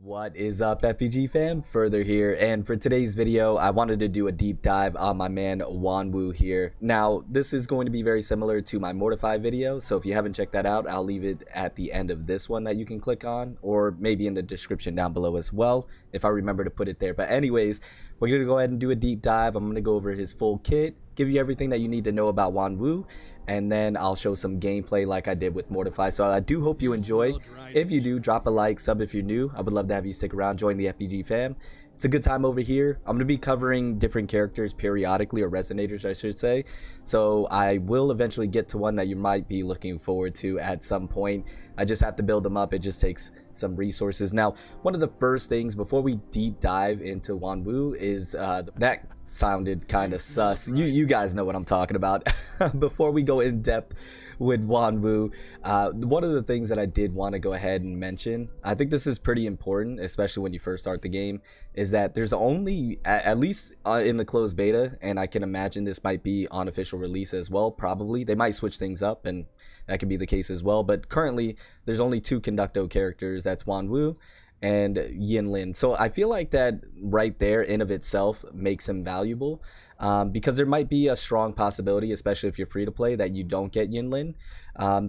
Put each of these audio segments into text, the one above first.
What is up, FPG fam? Further here, and for today's video I wanted to do a deep dive on my man Yuanwu here. Now this is going to be very similar to my Mortify video, so if you haven't checked that out, I'll leave it at the end of this one that you can click on, or maybe in the description down below as well if I remember to put it there. But anyways, we're gonna go ahead and do a deep dive. I'm gonna go over his full kit, give you everything that you need to know about Yuanwu, and then I'll show some gameplay like I did with Mortify. So I do hope you enjoy. If you do, drop a like, sub if you're new. I would love to have you stick around, join the FPG fam. It's a good time over here. I'm going to be covering different characters periodically, or resonators I should say. So I will eventually get to one that you might be looking forward to at some point. I just have to build them up. It just takes some resources. Now, one of the first things before we deep dive into Yuanwu is that sounded kind of sus. You guys know what I'm talking about. Before we go in depth with Yuanwu, one of the things that I did want to go ahead and mention, I think this is pretty important, especially when you first start the game, is that there's only, at least in the closed beta, and I can imagine this might be on official release as well, probably. They might switch things up, and that could be the case as well. But currently, there's only two Conducto characters. That's Yuanwu and Yinlin. So I feel like that right there in of itself makes him valuable, because there might be a strong possibility, especially if you're free to play, that you don't get Yinlin.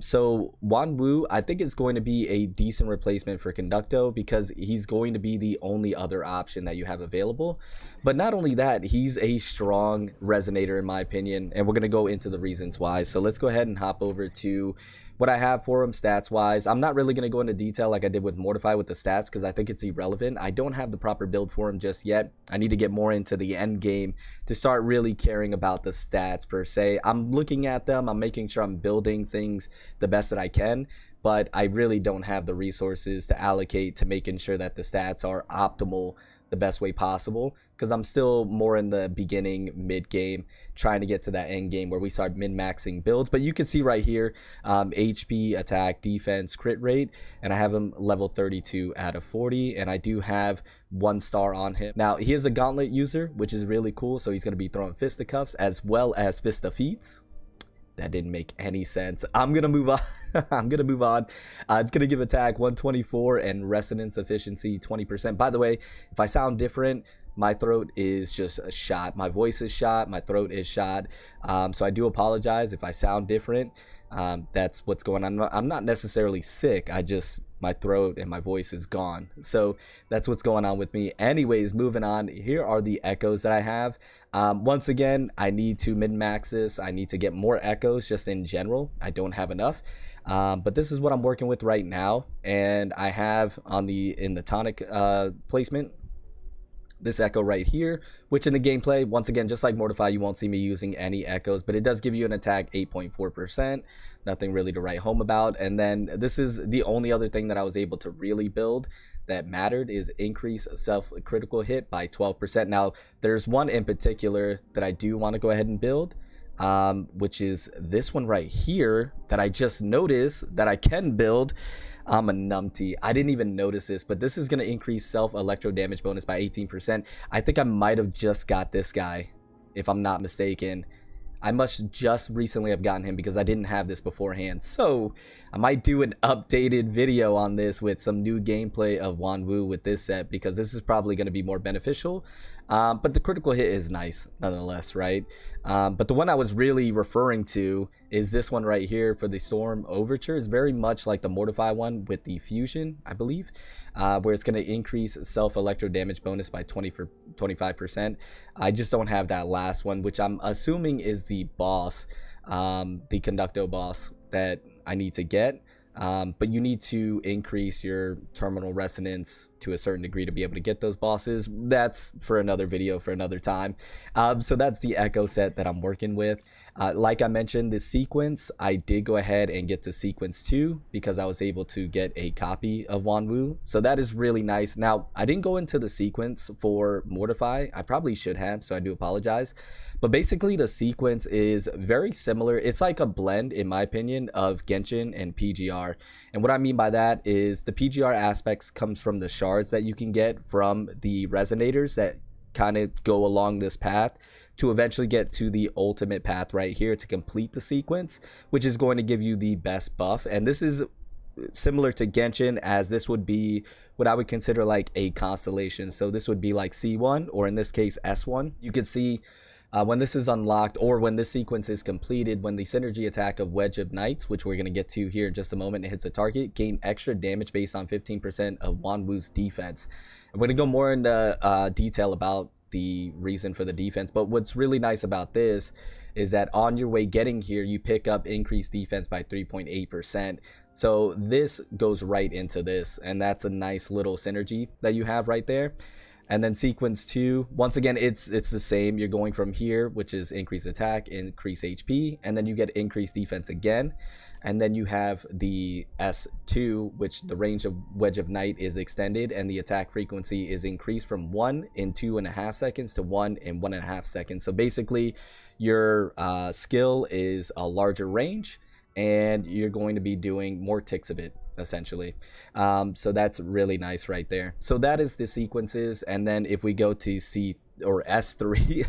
So Yuanwu, I think it's going to be a decent replacement for Conducto, because he's going to be the only other option that you have available. But not only that, he's a strong resonator in my opinion, and we're going to go into the reasons why. So let's go ahead and hop over to what I have for him stats wise. I'm not really going to go into detail like I did with Mortify with the stats, because I think it's irrelevant. I don't have the proper build for him just yet. I need to get more into the end game to start really caring about the stats per se. I'm looking at them, I'm making sure I'm building things the best that I can, but I really don't have the resources to allocate to making sure that the stats are optimal the best way possible, because I'm still more in the beginning mid game trying to get to that end game where we start min-maxing builds. But you can see right here, HP, attack, defense, crit rate, and I have him level 32 out of 40, and I do have 1 star on him. Now he is a gauntlet user, which is really cool, so he's going to be throwing fisticuffs as well as fist-of-feats. That didn't make any sense. I'm gonna move on. I'm gonna move on. It's gonna give attack 124 and resonance efficiency 20%. By the way, if I sound different, my throat is just shot. My voice is shot. My throat is shot. So I do apologize if I sound different. That's what's going on. I'm not necessarily sick. My throat and my voice is gone. So that's what's going on with me. Anyways, moving on. Here are the echoes that I have. Once again, I need to min-max this. I need to get more echoes just in general. I don't have enough. But this is what I'm working with right now. And I have in the tonic placement, this echo right here, which in the gameplay, once again, just like Mortify, you won't see me using any echoes, but it does give you an attack 8.4%. Nothing really to write home about. And then this is the only other thing that I was able to really build that mattered, is increase self-critical hit by 12%. Now there's one in particular that I do want to go ahead and build, which is this one right here that I just noticed that I can build. I'm a numpty. I didn't even notice this, but this is going to increase self electro damage bonus by 18%. I think I might have just got this guy, if I'm not mistaken. I must just recently have gotten him, because I didn't have this beforehand. So I might do an updated video on this with some new gameplay of Yuanwu with this set, because this is probably going to be more beneficial. But the critical hit is nice nonetheless, right? But the one I was really referring to is this one right here for the Storm Overture. It's very much like the Mortify one with the Fusion, I believe, where it's going to increase self electro damage bonus by 25%. I just don't have that last one, which I'm assuming is the boss, the Conducto boss that I need to get. But you need to increase your terminal resonance to a certain degree to be able to get those bosses. That's for another video for another time. So that's the echo set that I'm working with. Like I mentioned, the sequence, I did go ahead and get to sequence 2 because I was able to get a copy of Yuanwu. So that is really nice. Now, I didn't go into the sequence for Mortify. I probably should have, so I do apologize. But basically, the sequence is very similar. It's like a blend, in my opinion, of Genshin and PGR. And what I mean by that is the PGR aspects comes from the shards that you can get from the resonators that kind of go along this path to eventually get to the ultimate path right here to complete the sequence, which is going to give you the best buff. And this is similar to Genshin, as this would be what I would consider like a constellation. So this would be like C1, or in this case S1. You can see when this is unlocked, or when this sequence is completed, when the synergy attack of Wedge of Knights, which we're going to get to here in just a moment, it hits a target, gain extra damage based on 15% of Yuanwu's defense. I'm going to go more into detail about the reason for the defense, but what's really nice about this is that on your way getting here, you pick up increased defense by 3.8%. So this goes right into this, and that's a nice little synergy that you have right there. And then sequence 2, once again, it's the same. You're going from here, which is increase attack, increase HP, and then you get increased defense again. And then you have the S2, which the range of Wedge of Night is extended, and the attack frequency is increased from 1 in 2.5 seconds to 1 in 1.5 seconds. So basically, your skill is a larger range, and you're going to be doing more ticks of it, essentially. So that's really nice right there. So that is the sequences. And then if we go to C or S3,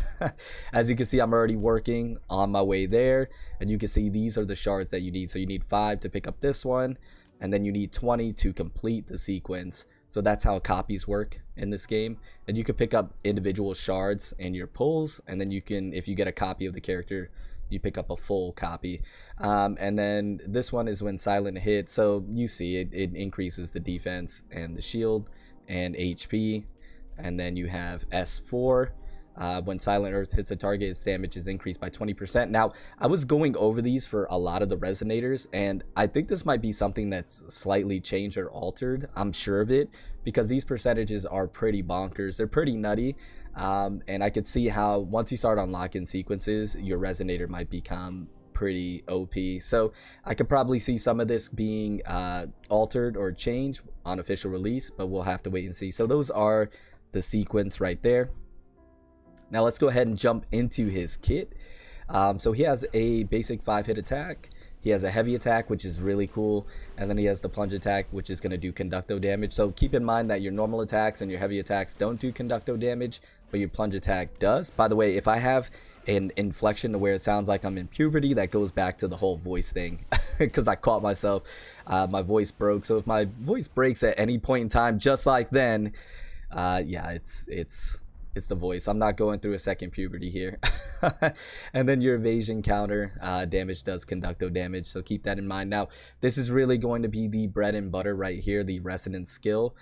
as you can see, I'm already working on my way there, and you can see these are the shards that you need. So you need 5 to pick up this one, and then you need 20 to complete the sequence. So that's how copies work in this game. And you can pick up individual shards in your pulls, and then you can, if you get a copy of the character, you pick up a full copy. And then this one is when silent hits. So you see it increases the defense and the shield and HP. And then you have S4. When Silent Earth hits a target, its damage is increased by 20%. Now, I was going over these for a lot of the resonators, and I think this might be something that's slightly changed or altered. I'm sure of it, because these percentages are pretty bonkers. They're pretty nutty. And I could see how once you start unlocking sequences, your resonator might become pretty OP. So I could probably see some of this being altered or changed on official release, but we'll have to wait and see. So those are the sequence right there. Now let's go ahead and jump into his kit. So he has a basic 5-hit attack. He has a heavy attack, which is really cool, and then he has the plunge attack, which is going to do Conducto damage. So keep in mind that your normal attacks and your heavy attacks don't do Conducto damage, but your plunge attack does. By the way, if I have an inflection to where it sounds like I'm in puberty, that goes back to the whole voice thing, because I caught myself. My voice broke. So if my voice breaks at any point in time, just like then, yeah, it's the voice. I'm not going through a second puberty here. And then your evasion counter damage does Conducto damage, so keep that in mind. Now, this is really going to be the bread and butter right here, the resonance skill.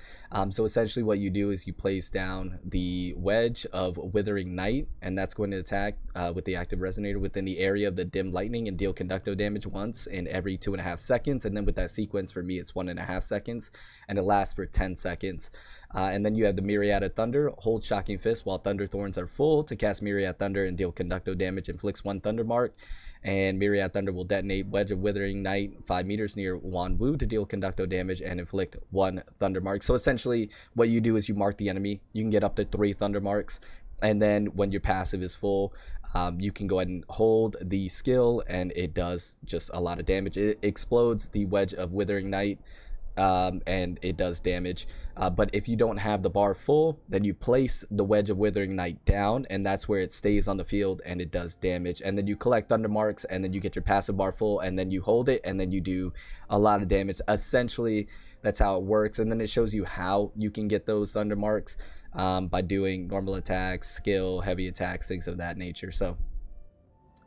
So essentially what you do is you place down the wedge of Wuthering Night, and that's going to attack with the active resonator within the area of the dim lightning and deal Conducto damage once in every 2.5 seconds. And then with that sequence, for me, it's 1.5 seconds, and it lasts for 10 seconds. And then you have the Myriad of Thunder. Hold Shocking Fist while Thunder Thorns are full to cast Myriad Thunder and deal Conducto damage. Inflicts 1 Thunder Mark. And Myriad Thunder will detonate Wedge of Wuthering Night 5 meters near Yuanwu to deal Conducto damage and inflict 1 Thunder Mark. So essentially what you do is you mark the enemy. You can get up to 3 Thunder Marks. And then when your passive is full, you can go ahead and hold the skill, and it does just a lot of damage. It explodes the Wedge of Wuthering Night, and it does damage. But if you don't have the bar full, then you place the Wedge of Wuthering Night down, and that's where it stays on the field and it does damage. And then you collect Thunder Marks, and then you get your passive bar full, and then you hold it, and then you do a lot of damage. Essentially, that's how it works. And then it shows you how you can get those Thunder Marks by doing normal attacks, skill, heavy attacks, things of that nature. So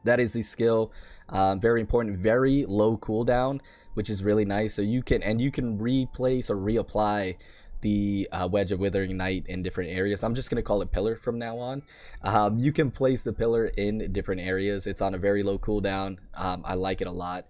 that is the skill. Very important, very low cooldown, which is really nice. So you can replace or reapply the Wedge of Wuthering Night in different areas. I'm just going to call it Pillar from now on. You can place the Pillar in different areas. It's on a very low cooldown. I like it a lot.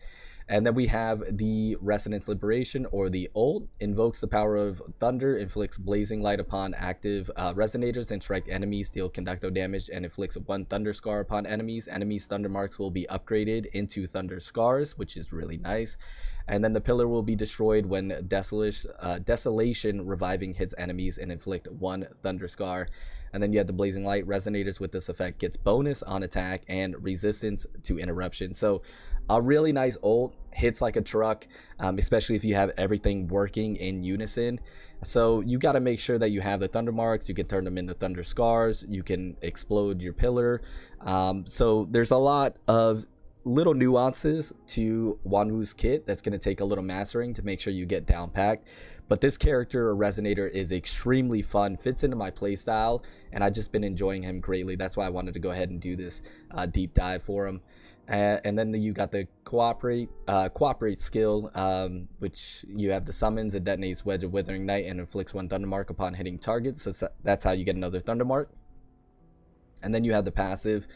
And then we have the Resonance Liberation, or the ult. Invokes the power of thunder, inflicts blazing light upon active resonators and strike enemies, deal Conducto damage, and inflicts 1 thunder scar upon enemies. Enemies' thunder marks will be upgraded into thunder scars, which is really nice. And then the pillar will be destroyed when desolation reviving hits enemies and inflict 1 thunder scar. And then you have the blazing light. Resonators with this effect gets bonus on attack and resistance to interruption. So a really nice ult, hits like a truck, especially if you have everything working in unison. So you got to make sure that you have the thunder marks. You can turn them into thunder scars. You can explode your pillar. So there's a lot of little nuances to Yuanwu's kit that's going to take a little mastering to make sure you get down packed. But this character or resonator is extremely fun, fits into my playstyle, and I've just been enjoying him greatly. That's why I wanted to go ahead and do this deep dive for him. And then you got the cooperate skill, which you have the summons. It detonates Wedge of Withering Knight and inflicts 1 Thunder Mark upon hitting targets. So that's how you get another Thunder Mark. And then you have the passive,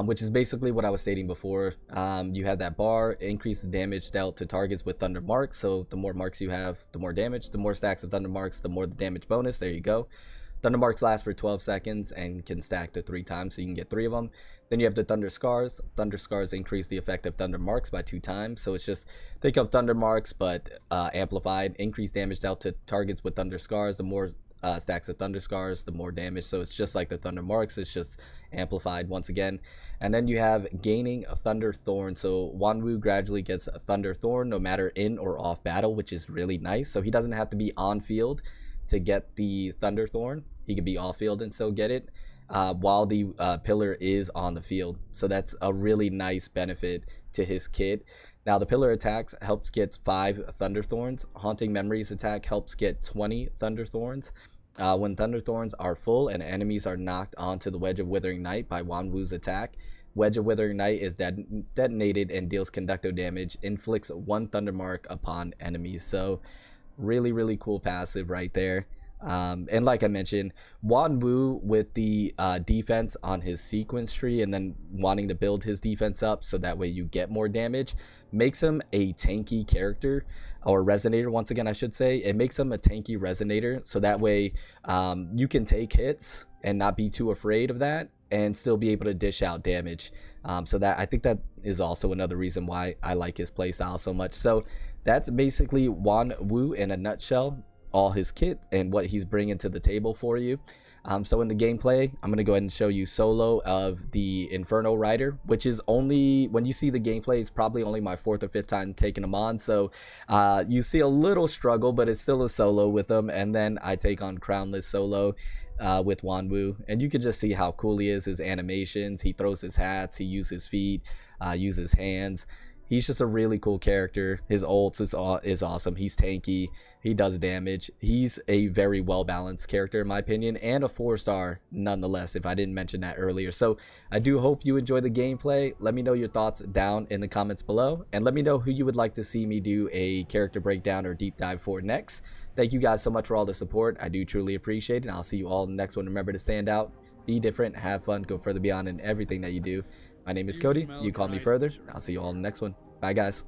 which is basically what I was stating before. You have that bar, increase the damage dealt to targets with Thunder Marks. So the more marks you have, the more damage. The more stacks of Thunder Marks, the more the damage bonus. There you go. Thunder Marks last for 12 seconds and can stack to 3 times, so you can get 3 of them. Then you have the Thunder Scars. Thunder Scars increase the effect of Thunder Marks by 2 times. So it's just, think of Thunder Marks, but amplified. Increased damage dealt to targets with Thunder Scars. The more stacks of Thunder Scars, the more damage. So it's just like the Thunder Marks, it's just amplified once again. And then you have gaining a Thunder Thorn. So Yuanwu gradually gets a Thunder Thorn no matter in or off battle, which is really nice. So he doesn't have to be on field to get the Thunder Thorn. He could be off field and still get it while the pillar is on the field. So that's a really nice benefit to his kit. Now the pillar attacks helps get 5 Thunder Thorns. Haunting Memories attack helps get 20 Thunder Thorns. When Thunder Thorns are full and enemies are knocked onto the Wedge of Withering Knight by Yuanwu's attack, Wedge of Withering Knight is detonated and deals Conducto damage, inflicts 1 Thunder Mark upon enemies. So really cool passive right there. And like I mentioned, Yuanwu with the defense on his sequence tree and then wanting to build his defense up so that way you get more damage makes him a tanky character, or resonator once again I should say. It makes him a tanky resonator, so that way you can take hits and not be too afraid of that and still be able to dish out damage. So that, I think that is also another reason why I like his playstyle so much. So that's basically Yuanwu in a nutshell, all his kit and what he's bringing to the table for you. So in the gameplay, I'm going to go ahead and show you solo of the Inferno Rider, which is only, when you see the gameplay, it's probably only my 4th or 5th time taking him on. So you see a little struggle, but it's still a solo with him. And then I take on Crownless solo with Yuanwu, and you can just see how cool he is, his animations. He throws his hats, he uses his feet, uses hands. He's just a really cool character. His ults is awesome. He's tanky. He does damage. He's a very well-balanced character in my opinion, and a 4-star nonetheless, if I didn't mention that earlier. So I do hope you enjoy the gameplay. Let me know your thoughts down in the comments below, and let me know who you would like to see me do a character breakdown or deep dive for next. Thank you guys so much for all the support. I do truly appreciate it, and I'll see you all in the next one. Remember to stand out, be different, have fun, go further beyond in everything that you do. My name is Cody. You call me further. I'll see you all in the next one. Bye, guys.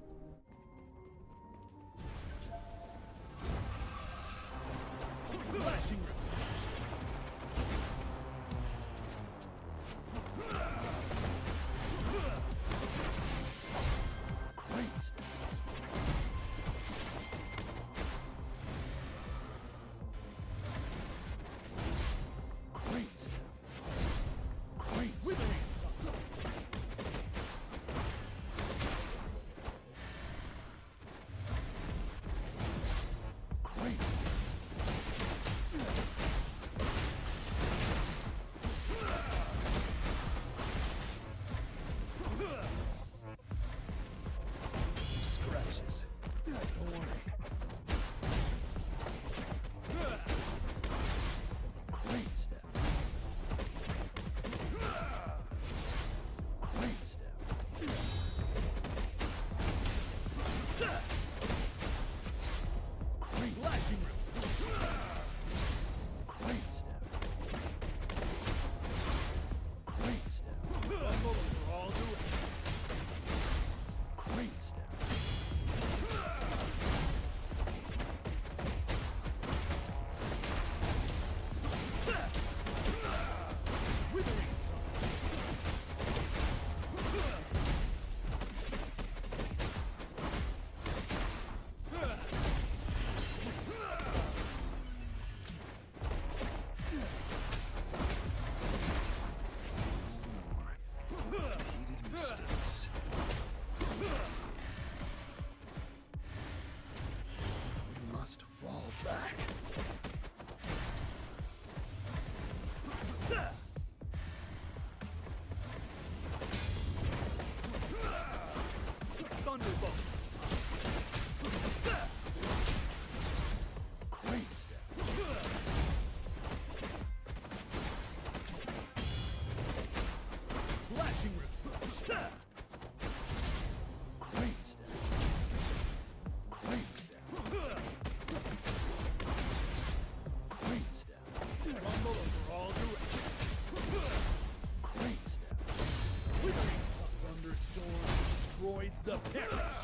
the perish.